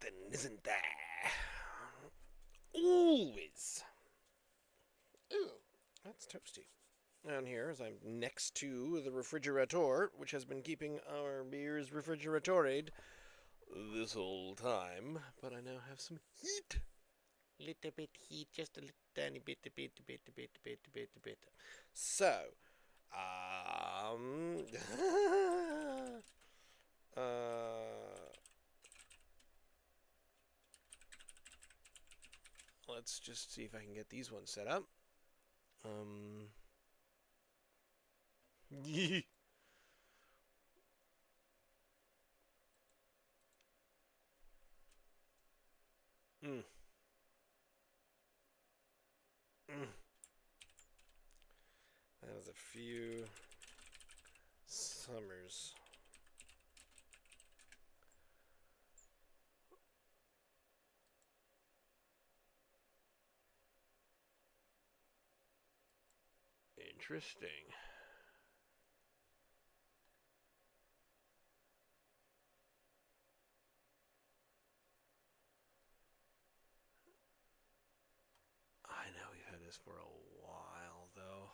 something, isn't there? Always. Ooh, that's toasty. Down here, as I'm next to the refrigerator, which has been keeping our beers refrigeratored this whole time, but I now have some heat. Little bit heat, just a little tiny bit, a bit, a bit, a bit, a bit, a bit, a bit. So, uh, let's just see if I can get these ones set up. Yee. Mm. Mm. That was a few summers. Interesting. I know we've had this for a while, though.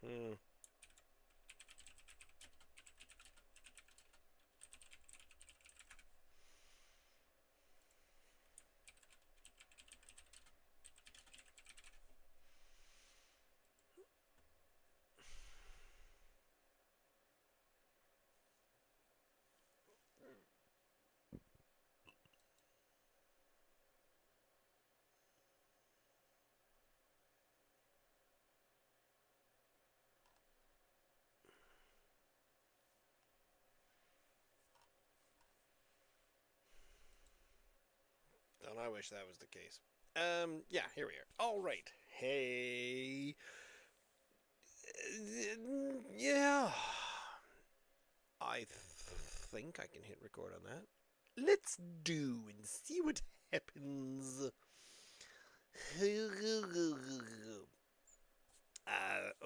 Hmm. Don't I wish that was the case. Yeah, here we are. All right. Hey. Yeah. I think I can hit record on that. Let's do and see what happens.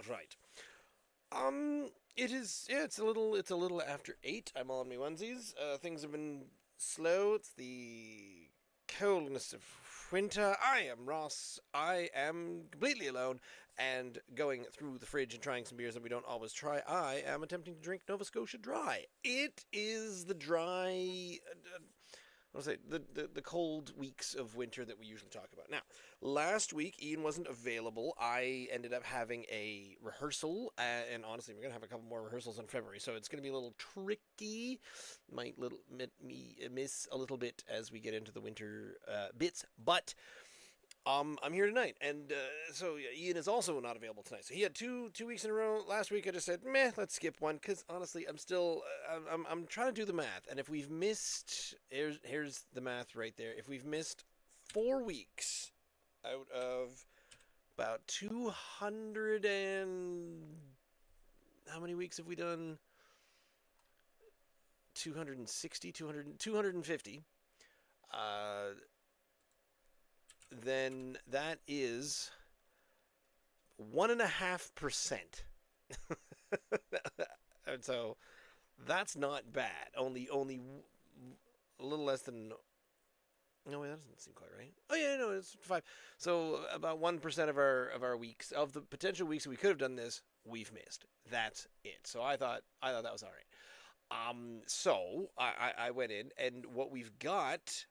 Right. It is. Yeah, it's a little. It's a little after 8. I'm all in my onesies. Things have been slow. It's the coldness of winter. I am Ross. I am completely alone and going through the fridge and trying some beers that we don't always try. I am attempting to drink Nova Scotia Dry. It is the dry. I want to say the cold weeks of winter that we usually talk about. Now, last week Ian wasn't available. I ended up having a rehearsal, and honestly, we're gonna have a couple more rehearsals in February, so it's gonna be a little tricky. Might miss a little bit as we get into the winter bits, but I'm here tonight, and so Ian is also not available tonight. So he had two weeks in a row. Last week I just said, meh, let's skip one because honestly, I'm still I'm trying to do the math, and if we've missed here's the math right there. If we've missed 4 weeks out of about 200 and how many weeks have we done? 260, 200, 250. Uh, then that is 1.5%. And so that's not bad. Only a little less than. No, wait, that doesn't seem quite right. Oh yeah, no, it's 5. So about 1% of our weeks of the potential weeks we could have done this, we've missed. That's it. So I thought that was all right. So I went in, and what we've got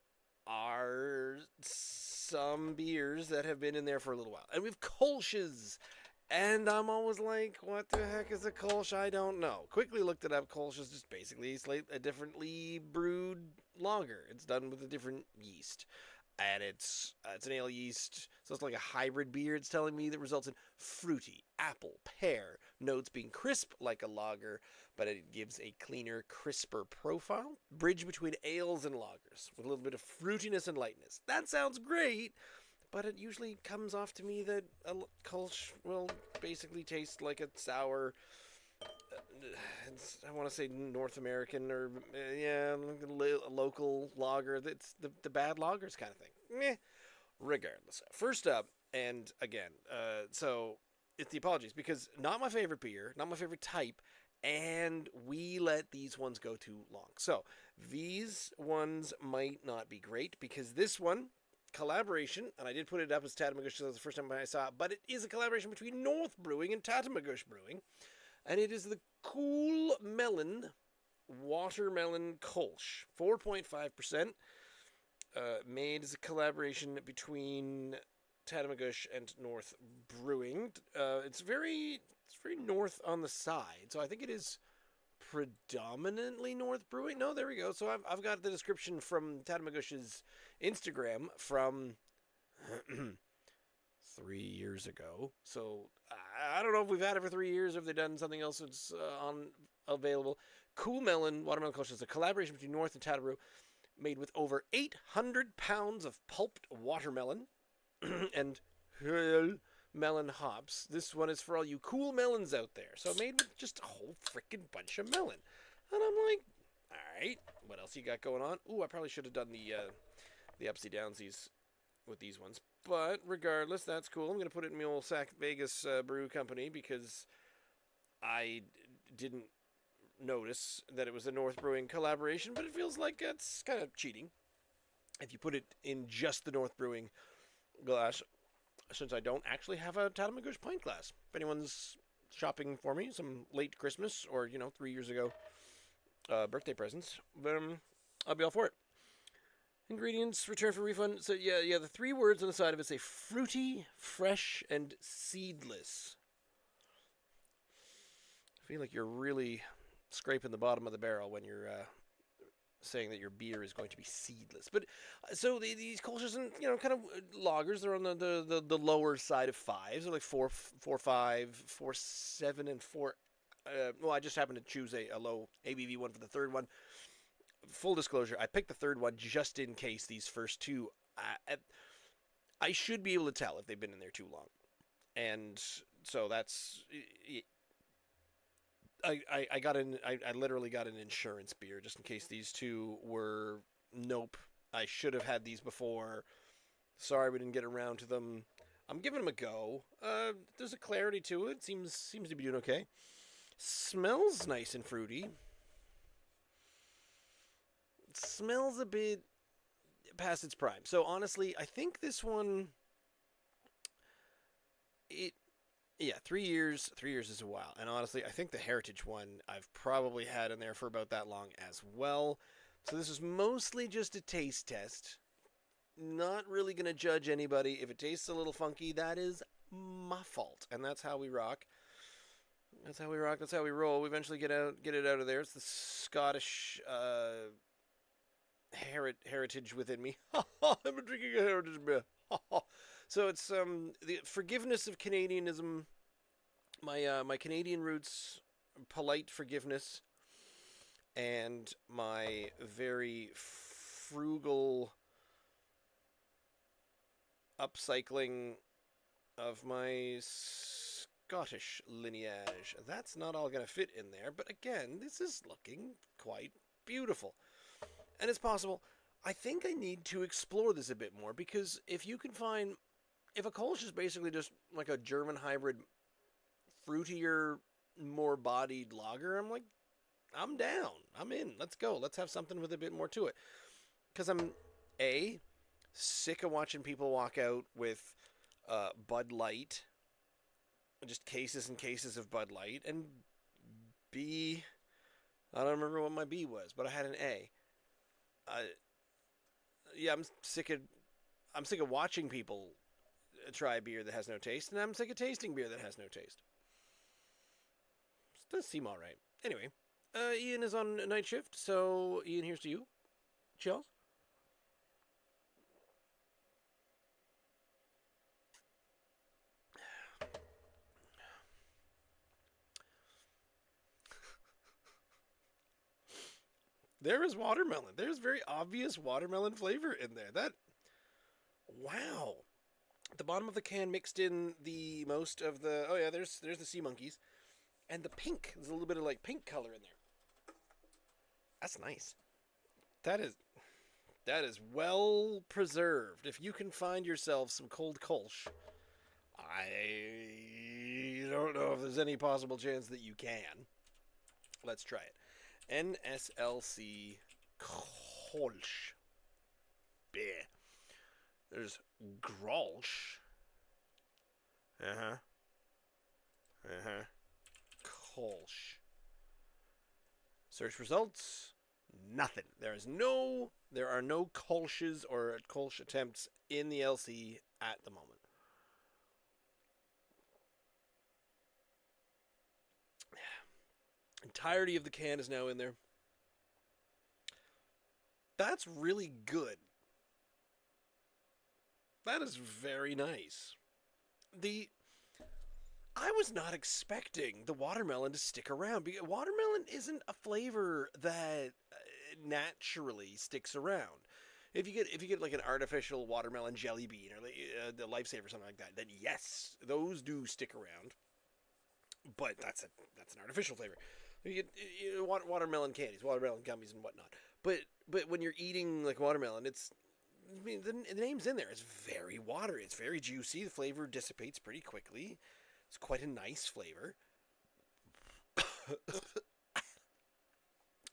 are some beers that have been in there for a little while. And we've Kolsches. And I'm always like, what the heck is a Kolsch? I don't know. Quickly looked it up. Kolsch is just basically a differently brewed lager. It's done with a different yeast. And it's an ale yeast, so it's like a hybrid beer. It's telling me that results in fruity, apple, pear notes being crisp like a lager, but it gives a cleaner, crisper profile. Bridge between ales and lagers with a little bit of fruitiness and lightness. That sounds great, but it usually comes off to me that a Kolsch will basically taste like a sour. I want to say North American or yeah, local lager. That's the bad lagers kind of thing. Meh. Regardless, first up, and again, so it's the apologies because not my favorite beer, not my favorite type, and we let these ones go too long. So these ones might not be great because this one collaboration, and I did put it up as Tatamagouche. That was the first time I saw it, but it is a collaboration between North Brewing and Tatamagouche Brewing, and it is the Cool Melon Watermelon Kolsch, 4.5%. Made as a collaboration between Tatamagouche and North Brewing. It's very north on the side, so I think it is predominantly North Brewing. No, there we go. So I've got the description from Tatamagouche's Instagram from 3 years ago. So I don't know if we've had it for 3 years, or if they've done something else that's on available. Cool Melon Watermelon Kolsch is a collaboration between North and Tatabrew, made with over 800 pounds of pulped watermelon and melon hops. This one is for all you cool melons out there. So made with just a whole freaking bunch of melon. And I'm like, all right, what else you got going on? Ooh, I probably should have done the upsy downsies with these ones. But regardless, that's cool. I'm going to put it in my old Sac Vegas brew company because I didn't notice that it was a North Brewing collaboration, but it feels like it's kind of cheating if you put it in just the North Brewing glass, since I don't actually have a Tatamagouche pint glass. If anyone's shopping for me some late Christmas or 3 years ago birthday presents, then I'll be all for it. Ingredients, return for refund. So yeah, the 3 words on the side of it say fruity, fresh, and seedless. I feel like you're really scraping the bottom of the barrel when you're saying that your beer is going to be seedless. But so these Kolsches and kind of lagers, they're on the lower side of 5s. They're like 4, 5, 4, 7, and 4. Well, I just happened to choose a low ABV one for the third one. Full disclosure, I picked the third one just in case these first two. I should be able to tell if they've been in there too long, and so that's. I got I literally got an insurance beer just in case these two were nope. I should have had these before. Sorry we didn't get around to them. I'm giving them a go. There's a clarity to it. Seems to be doing okay. Smells nice and fruity. It smells a bit past its prime. So honestly, I think this one. Yeah, 3 years. 3 years is a while. And honestly, I think the Heritage one I've probably had in there for about that long as well. So this is mostly just a taste test. Not really going to judge anybody. If it tastes a little funky, that is my fault. And that's how we rock. That's how we rock. That's how we roll. We eventually get it out of there. It's the Scottish heritage within me. I'm drinking a Heritage beer. So it's the forgiveness of Canadianism, my Canadian roots, polite forgiveness, and my very frugal upcycling of my Scottish lineage. That's not all going to fit in there, but again, this is looking quite beautiful. And it's possible. I think I need to explore this a bit more, because if you can find... If a Kolsch is basically just like a German hybrid, fruitier, more bodied lager, I'm like, I'm down. I'm in. Let's go. Let's have something with a bit more to it. Because I'm, A, sick of watching people walk out with Bud Light, just cases and cases of Bud Light, and B, I don't remember what my B was, but I had an A. Yeah, I'm sick of watching people try a beer that has no taste, and I'm sick of tasting beer that has no taste. It does seem all right. Anyway, Ian is on night shift, so Ian, here's to you. Chills. There is watermelon. There's very obvious watermelon flavor in there. Wow. At the bottom of the can mixed in the most of the... Oh yeah, there's the sea monkeys. And the pink. There's a little bit of like pink color in there. That's nice. That is... That is well preserved. If you can find yourself some Kold Kolsch, I don't know if there's any possible chance that you can. Let's try it. NSLC Kolsch. Bleh. There's Grolsch. Uh huh. Uh huh. Kolsch. Search results. Nothing. There are no Kolsches or Kolsch attempts in the LC at the moment. Entirety of the can is now in there. That's really good. That is very nice. The I was not expecting the watermelon to stick around because watermelon isn't a flavor that naturally sticks around. If you get like an artificial watermelon jelly bean or the Lifesaver or something like that, then yes, those do stick around. But that's an artificial flavor. You get watermelon candies, watermelon gummies, and whatnot. But when you're eating like watermelon, I mean the name's in there. It's very watery. It's very juicy. The flavor dissipates pretty quickly. It's quite a nice flavor.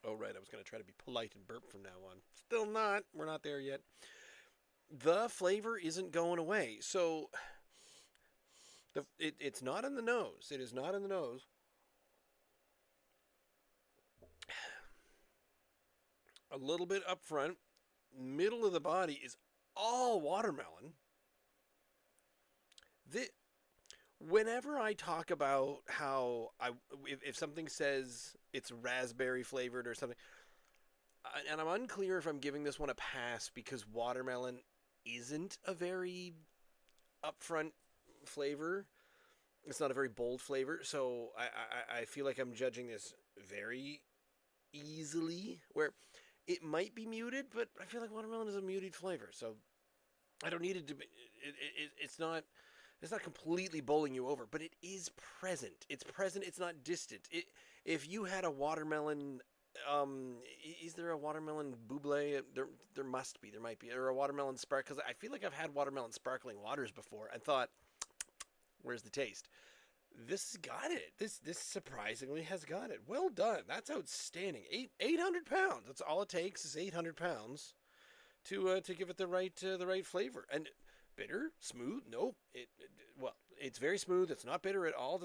Oh, right. I was going to try to be polite and burp from now on. Still not. We're not there yet. The flavor isn't going away. So, it's not in the nose. It is not in the nose. A little bit up front. Middle of the body is all watermelon. Whenever I talk about how if something says it's raspberry flavored or something, and I'm unclear if I'm giving this one a pass because watermelon isn't a very upfront flavor. It's not a very bold flavor, so I feel like I'm judging this very easily. Where it might be muted, but I feel like watermelon is a muted flavor, so I don't need it to be. It's not. It's not completely bowling you over, but it is present. It's present. It's not distant. If you had a watermelon, is there a watermelon buble? There must be. There might be, or a watermelon spark. Because I feel like I've had watermelon sparkling waters before and thought, where's the taste? This has got it. This surprisingly has got it. Well done. That's outstanding. 800 pounds. That's all it takes is 800 pounds to give it the right flavor. And bitter, smooth? Nope. Well, it's very smooth. It's not bitter at all.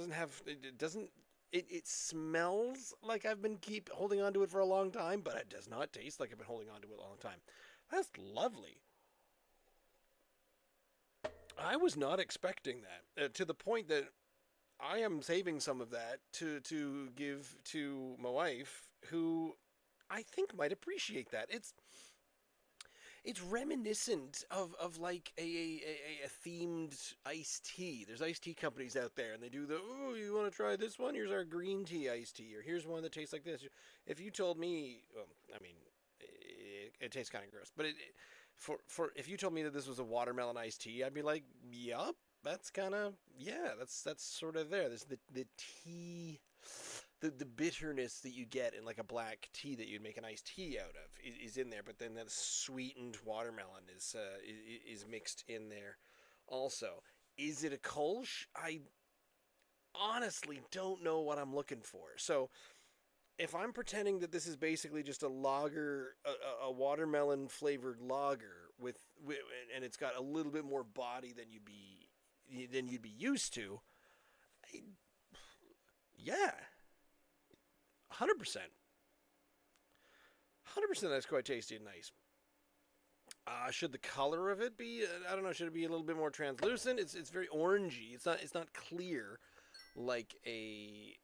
It smells like I've been holding on to it for a long time, but it does not taste like I've been holding on to it a long time. That's lovely. I was not expecting that to the point that I am saving some of that to give to my wife, who I think might appreciate that. It's reminiscent of like a themed iced tea. There's iced tea companies out there, and they do you want to try this one? Here's our green tea iced tea, or here's one that tastes like this. If you told me, well, I mean, it tastes kind of gross, but for if you told me that this was a watermelon iced tea, I'd be like, yup, that's kind of, yeah, that's sort of there. There's the tea. The bitterness that you get in like a black tea that you'd make an iced tea out of is in there, but then that sweetened watermelon is mixed in there also. Is it a Kolsch? I honestly don't know what I'm looking for. So if I'm pretending that this is basically just a lager, a watermelon flavored lager and it's got a little bit more body than you'd be used to, yeah. 100%. 100% that's quite tasty and nice. Should the color of it be, I don't know, should it be a little bit more translucent? It's very orangey. It's not clear like a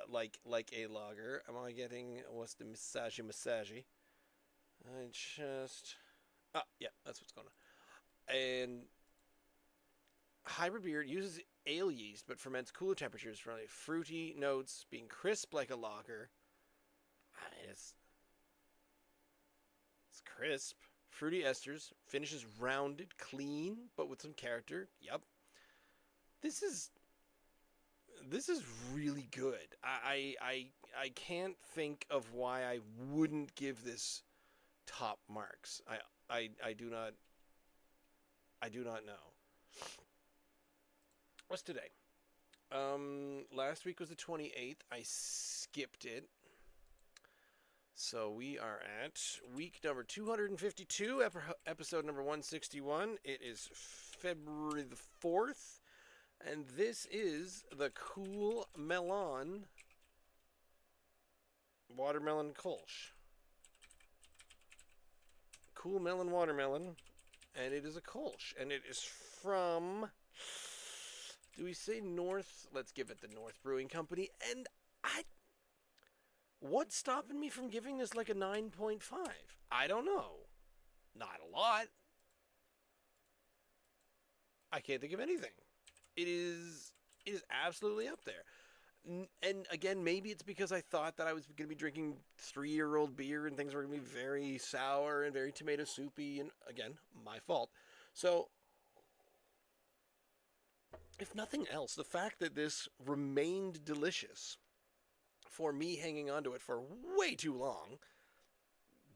like a lager. Am I getting, what's the massagey? I just yeah, that's what's going on. And hybrid beer uses ale yeast, but ferments cooler temperatures for only fruity notes, being crisp like a lager. I mean, it's crisp. Fruity esters, finishes rounded, clean, but with some character. Yep. This is really good. I can't think of why I wouldn't give this top marks. I do not know. What's today? Last week was the 28th. I skipped it. So we are at week number 252, episode number 161. It is February the 4th, and this is the Cool Melon Watermelon Kolsch. Cool Melon Watermelon, and it is a Kolsch, and it is from, do we say North? Let's give it the North Brewing Company, and what's stopping me from giving this like a 9.5? I don't know. Not a lot. I can't think of anything. It is absolutely up there. And again, maybe it's because I thought that I was going to be drinking 3-year-old beer and things were going to be very sour and very tomato soupy. And again, my fault. So, if nothing else, the fact that this remained delicious for me hanging onto it for way too long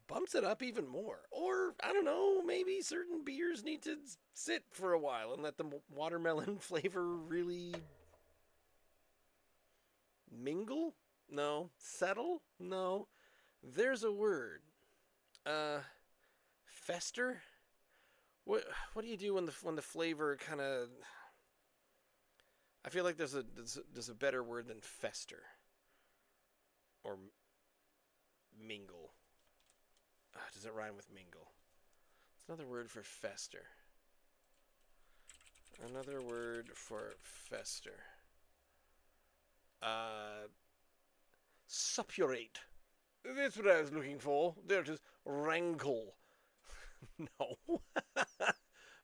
bumps it up even more. Or, I don't know, maybe certain beers need to sit for a while and let the watermelon flavor really mingle? No. Settle? No. There's a word. Fester? What do you do when the flavor kind of... I feel like there's a better word than fester. Or mingle. Does it rhyme with mingle? It's another word for fester. Another word for fester. Suppurate. That's what I was looking for. There it is. Rankle. No.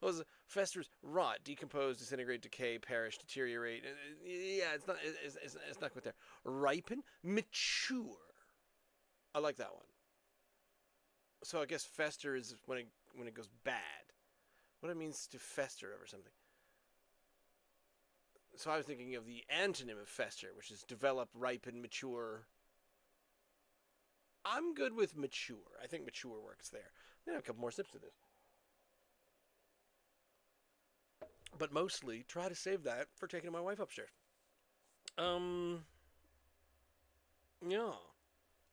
Was festers, rot, decompose, disintegrate, decay, perish, deteriorate. Yeah, it's not quite there. Ripen, mature. I like that one. So I guess fester is when it goes bad. What it means to fester over something. So I was thinking of the antonym of fester, which is develop, ripen, mature. I'm good with mature. I think mature works there. Then a couple more sips of this. But mostly, try to save that for taking my wife upstairs. Yeah.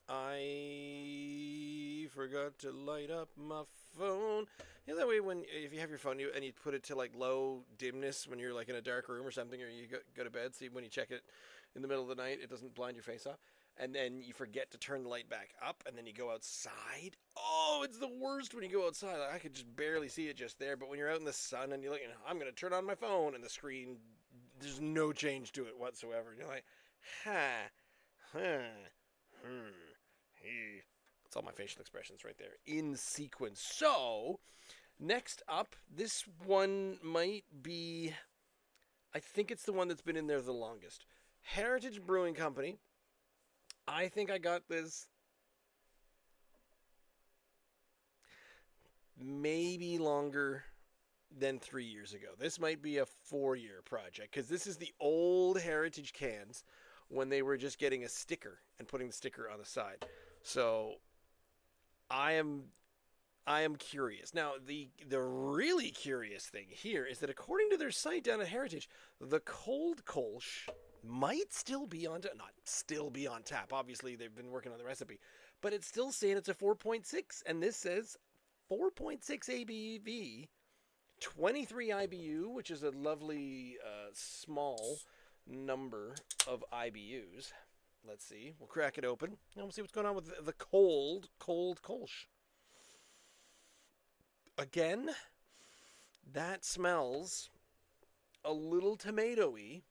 I forgot to light up my phone. You know, that way if you have your phone and you put it to like low dimness when you're like in a dark room or something, or you go to bed, see when you check it in the middle of the night, it doesn't blind your face off. And then you forget to turn the light back up, and then you go outside. Oh, it's the worst when you go outside. I could just barely see it just there, but when you're out in the sun and you're like, I'm going to turn on my phone, and the screen, there's no change to it whatsoever. And you're like, That's all my facial expressions right there in sequence. So, next up, this one might be, I think it's the one that's been in there the longest. Heritage Brewing Company. I think I got this maybe longer than 3 years ago. This might be a 4-year project, because this is the old Heritage cans when they were just getting a sticker and putting the sticker on the side. So I am curious. Now, the really curious thing here is that according to their site down at Heritage, the Kold Kolsch might still be on tap. Not still be on tap. Obviously, they've been working on the recipe. But it's still saying it's a 4.6. And this says 4.6 ABV, 23 IBU, which is a lovely small number of IBUs. Let's see. We'll crack it open. And we'll see what's going on with the Kold Kolsch. Again, that smells a little tomatoey.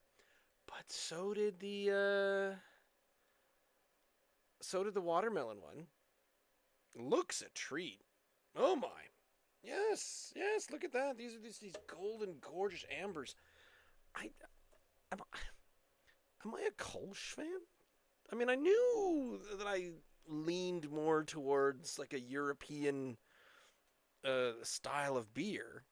But so did the watermelon one. Looks a treat. Oh my. Yes, look at that. These are these golden, gorgeous ambers. Am I a Kolsch fan? I mean, I knew that I leaned more towards like a European style of beer.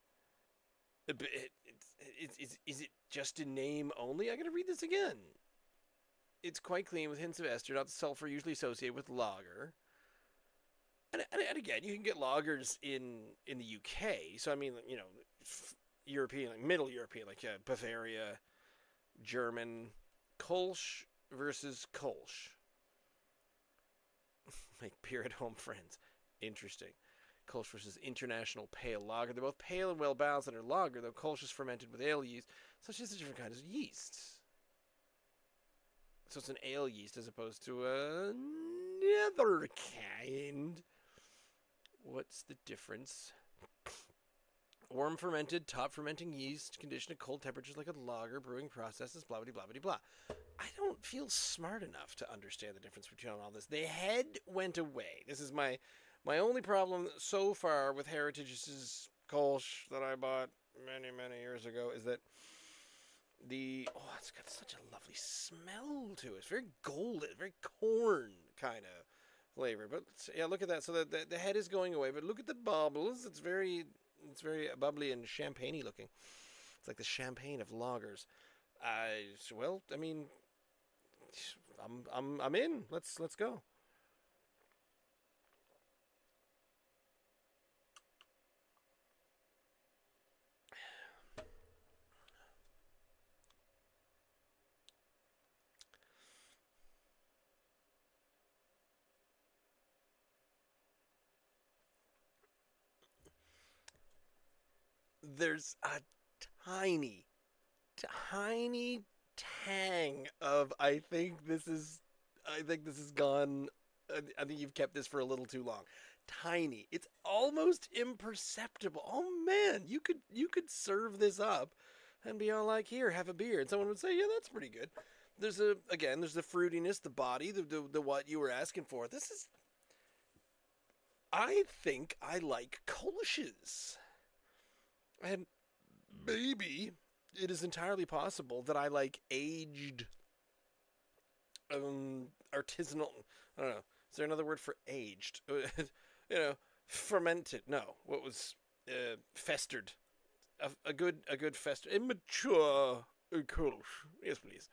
Is it just in name only? I gotta read this again. It's quite clean with hints of ester, not the sulfur usually associated with lager. And again, you can get lagers in the UK. So I mean, European, like Middle European, like Bavaria, German, Kolsch versus Kolsch. Make beer at home friends. Interesting. Kolsch versus International Pale Lager. They're both pale and well balanced in their lager, though Kolsch is fermented with ale yeast, so it's just a different kind of yeast. So it's an ale yeast as opposed to another kind. What's the difference? Warm fermented, top fermenting yeast, conditioned at cold temperatures like a lager, brewing processes, blah blah blah blah blah. I don't feel smart enough to understand the difference between all this. The head went away. This is my only problem so far with Heritage's Kolsch that I bought many years ago is that it's got such a lovely smell to it. It's very golden, very corn kind of flavor. But yeah, look at that. So the head is going away, but look at the bubbles. It's very bubbly and champagne-y looking. It's like the champagne of lagers. Well, I mean, I'm in. Let's go. There's a tiny, tiny tang of I think this is gone. I think you've kept this for a little too long. Tiny. It's almost imperceptible. Oh man, you could serve this up and be all like, "Here, have a beer," and someone would say, "Yeah, that's pretty good." There's the fruitiness, the body, the what you were asking for. This is. I think I like Kolsch's, and maybe it is entirely possible that I like aged artisanal. I don't know. Is there another word for aged? Fermented. No, what was festered? A good festered, immature Kolsch. Yes, please.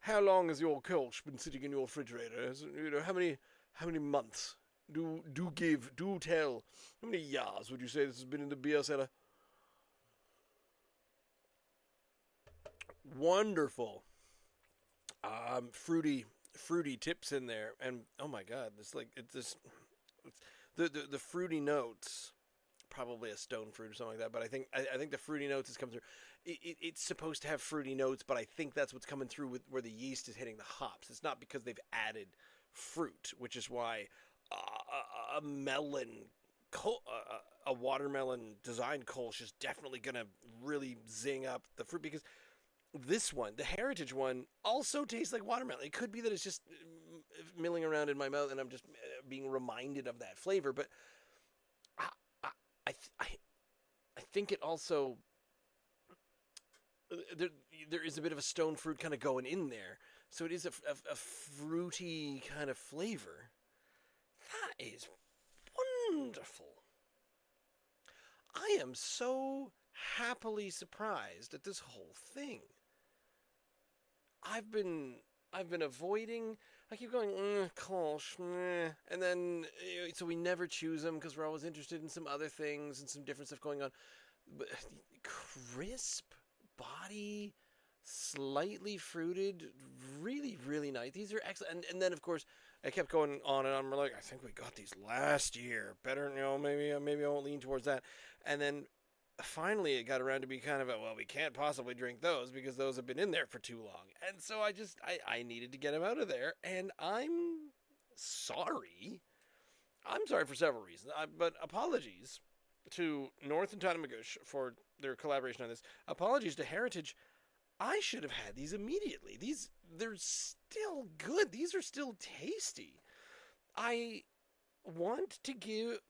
How long has your Kolsch been sitting in your refrigerator? How many months? Do tell. How many years would you say this has been in the beer cellar? Wonderful. Fruity tips in there, and oh my god, it's like it's the fruity notes. Probably a stone fruit or something like that, but I think the fruity notes has come through. It's supposed to have fruity notes, but I think that's what's coming through with where the yeast is hitting the hops. It's not because they've added fruit, which is why a watermelon design Kolsch is definitely gonna really zing up the fruit because this one, the Heritage one, also tastes like watermelon. It could be that it's just milling around in my mouth and I'm just being reminded of that flavor. But I, I, I, I think it also there there is a bit of a stone fruit kind of going in there, so it is a fruity kind of flavor. That is wonderful. I am so happily surprised at this whole thing. I've been I've been avoiding. I keep going, Kolsch, and then so we never choose them because we're always interested in some other things and some different stuff going on. But crisp body, slightly fruited, really nice. These are excellent. And then of course I kept going on and on. We're like, I think we got these last year. Better, maybe I won't lean towards that. And then finally it got around to be kind of a, well, we can't possibly drink those because those have been in there for too long. And so I needed to get them out of there. And sorry. I'm sorry for several reasons. But apologies to North and Tatamagouche for their collaboration on this. Apologies to Heritage. I should have had these immediately. They're still good. These are still tasty. I want to give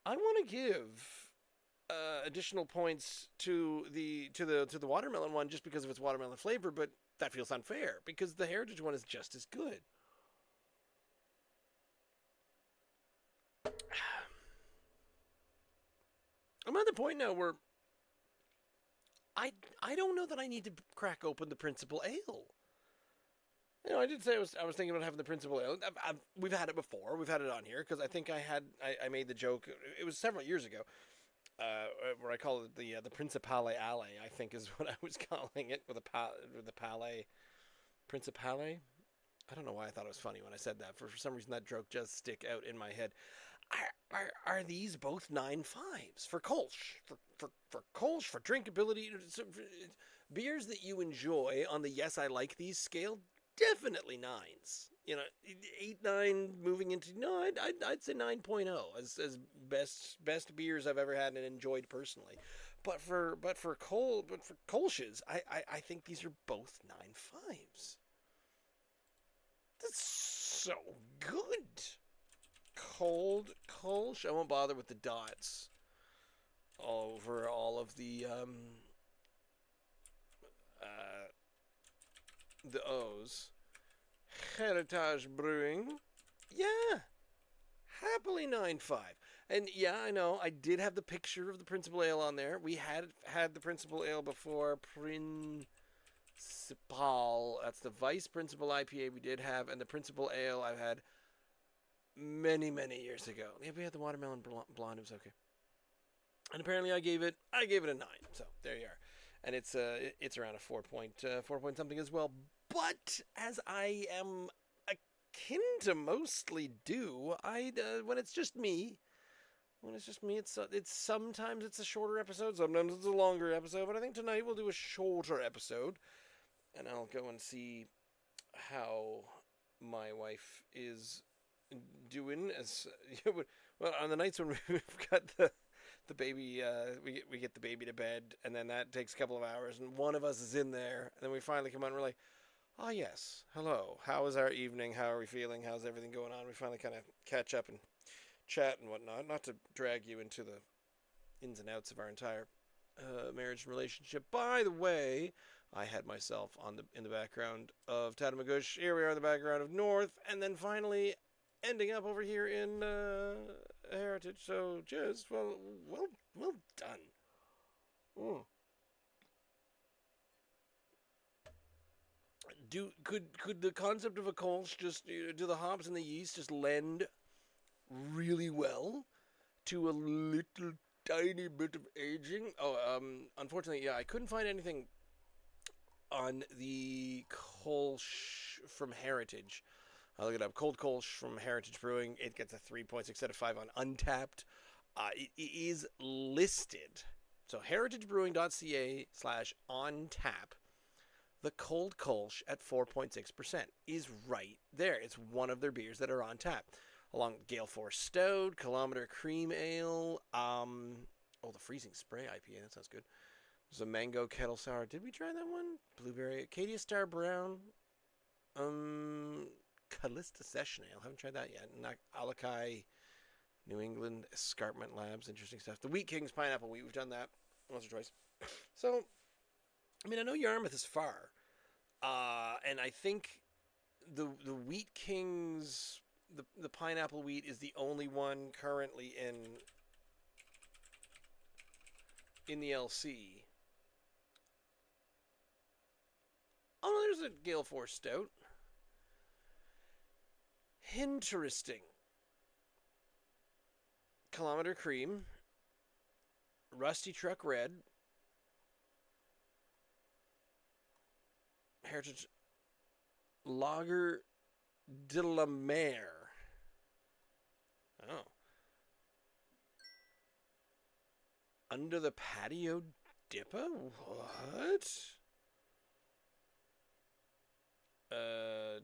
I want to give additional points to the watermelon one just because of its watermelon flavor, but that feels unfair because the Heritage one is just as good. I'm at the point now where I I don't know that I need to crack open the principal ale. I did say I was thinking about having the principal ale. We've had it before. We've had it on here because I think I made the joke. It was several years ago, where I call it the Principale Ale. I think is what I was calling it with the Palais Principale. I don't know why I thought it was funny when I said that. For some reason, that joke just stick out in my head. Are these both 9.5s for Kolsch? For Kolsch, for drinkability? Beers that you enjoy on the yes, I like these scale, definitely 9s. 8, 9 moving into, no, I'd say 9.0 as best beers I've ever had and enjoyed personally. But for Kolsch's, I think these are both 9.5s. That's so good. Kold Kolsch. I won't bother with the dots over all of the O's. Heritage Brewing. Yeah, happily 9.5. And yeah, I know I did have the picture of the Principal Ale on there. We had the Principal Ale before. Principal. That's the Vice Principal IPA we did have, and the Principal Ale I've had many years ago. Yeah, we had the Watermelon Blonde. It was okay. And apparently I gave it a 9. So there you are. And it's around a 4 point something as well. But as I am akin to mostly do, when it's just me, it's sometimes it's a shorter episode, sometimes it's a longer episode. But I think tonight we'll do a shorter episode, and I'll go and see how my wife is doing. As well, on the nights when we've got the baby, we get the baby to bed, and then that takes a couple of hours, and one of us is in there, and then we finally come on, and we're like, oh yes, hello, how is our evening, how are we feeling, how's everything going on? We finally kind of catch up and chat and whatnot, not to drag you into the ins and outs of our entire marriage and relationship. By the way, I had myself in the background of Tatamagouche. Here we are in the background of North, and then finally ending up over here in Heritage. So just well done. Mm. Could the concept of a Kolsch just do the hops and the yeast just lend really well to a little tiny bit of aging? Unfortunately, yeah, I couldn't find anything on the Kolsch from Heritage. I'll look it up. Kold Kolsch from Heritage Brewing. It gets a 3.6 out of 5 on Untapped. It is listed. So heritagebrewing.ca/on-tap. The Kold Kolsch at 4.6% is right there. It's one of their beers that are on tap. Along with Gale Force Stout, Kilometer Cream Ale, the Freezing Spray IPA, that sounds good. There's a Mango Kettle Sour. Did we try that one? Blueberry. Acadia Star Brown. Callista Session Ale. Haven't tried that yet. Alakai, New England Escarpment Labs. Interesting stuff. The Wheat Kings Pineapple Wheat. We've done that once or twice. So, I mean, I know Yarmouth is far. And I think the Wheat Kings, the pineapple wheat is the only one currently in the LC. Oh, no, there's a Gale Force Stout. Interesting. Kilometer Cream. Rusty Truck Red. Heritage Lager de la Mer. Oh. Under the Patio Dippa? What?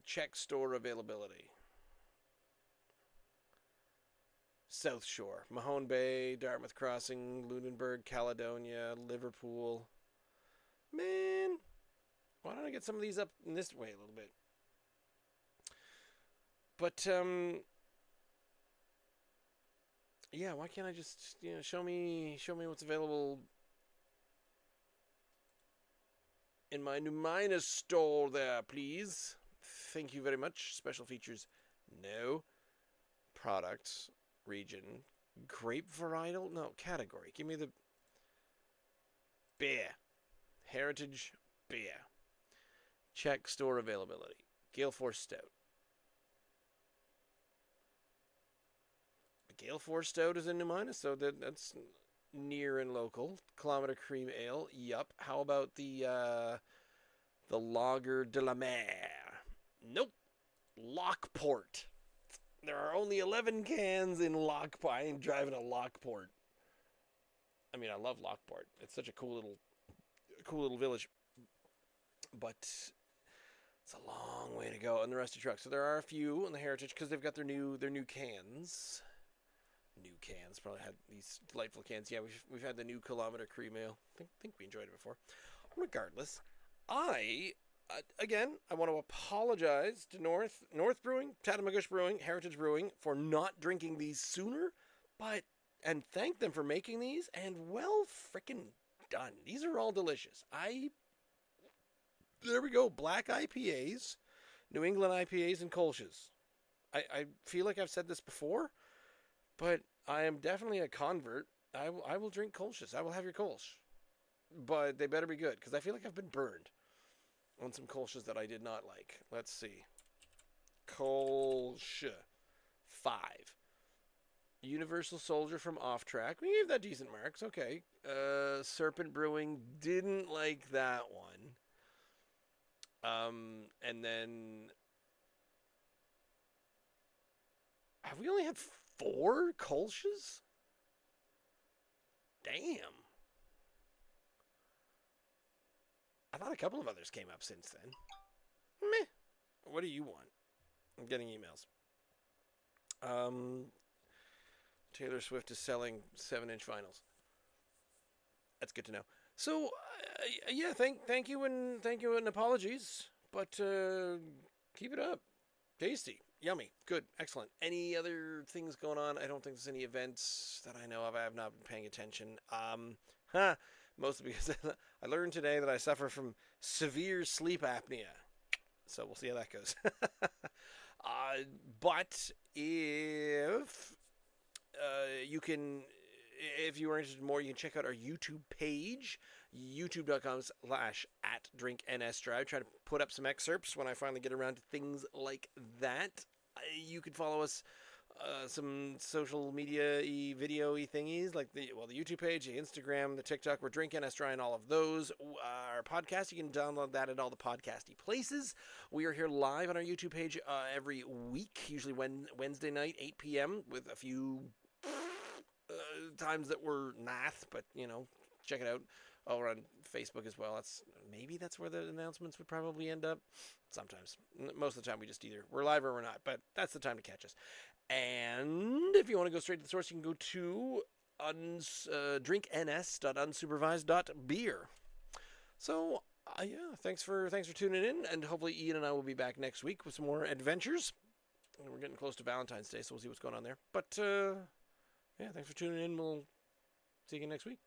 Check store availability. South Shore. Mahone Bay, Dartmouth Crossing, Lunenburg, Caledonia, Liverpool. Man, why don't I get some of these up in this way a little bit? But, yeah, why can't I just, show me what's available in my Numina store there, please? Thank you very much. Special features, no. Products, region, grape varietal, no, category. Give me the beer. Heritage beer. Check store availability. Gale Force Stout. The Gale Force Stout is in New Minas, so that's near and local. Kilometer Cream Ale. Yup. How about the Lager de la Mer? Nope. Lockport. There are only 11 cans in Lockport. I ain't driving a Lockport. I mean, I love Lockport. It's such a cool little village. But it's a long way to go on the rusty truck. So there are a few in the Heritage because they've got their new cans. New cans. Probably had these delightful cans. Yeah, we've had the new Kilometer Cream Ale. I think we enjoyed it before. Regardless, I want to apologize to North Brewing, Tatamagouche Brewing, Heritage Brewing for not drinking these sooner, and thank them for making these, and well frickin' done. These are all delicious. There we go, black IPAs, New England IPAs, and Kolsches. I feel like I've said this before, but I am definitely a convert. I will drink Kolsches. I will have your Kolsch, but they better be good, because I feel like I've been burned on some Kolsches that I did not like. Let's see. Kolsch 5. Universal Soldier from Off Track. We gave that decent marks. Okay. Serpent Brewing. Didn't like that one. And then... Have we only had 4 Kolsches? Damn. I thought a couple of others came up since then. Meh. What do you want? I'm getting emails. Taylor Swift is selling 7-inch vinyls. That's good to know. So, yeah, thank you and apologies, but keep it up. Tasty, yummy, good, excellent. Any other things going on? I don't think there's any events that I know of. I have not been paying attention. Mostly because I learned today that I suffer from severe sleep apnea. So we'll see how that goes. But if if you are interested in more, you can check out our YouTube page, youtube.com/@drinknsdrive. Try to put up some excerpts when I finally get around to things like that. You can follow us some social media-y, video-y thingies like the YouTube page, the Instagram, the TikTok. We're Drink NS and all of those. Our podcast, you can download that at all the podcasty places. We are here live on our YouTube page every week, usually Wednesday night, 8 p.m. with a few times that we're nath, but check it out. We're on Facebook as well. Maybe that's where the announcements would probably end up. Sometimes. Most of the time we're live or we're not, but that's the time to catch us. And if you want to go straight to the source, you can go to drinkns.unsupervised.beer. So, thanks for tuning in, and hopefully Ian and I will be back next week with some more adventures. And we're getting close to Valentine's Day, so we'll see what's going on there. But, thanks for tuning in. We'll see you again next week.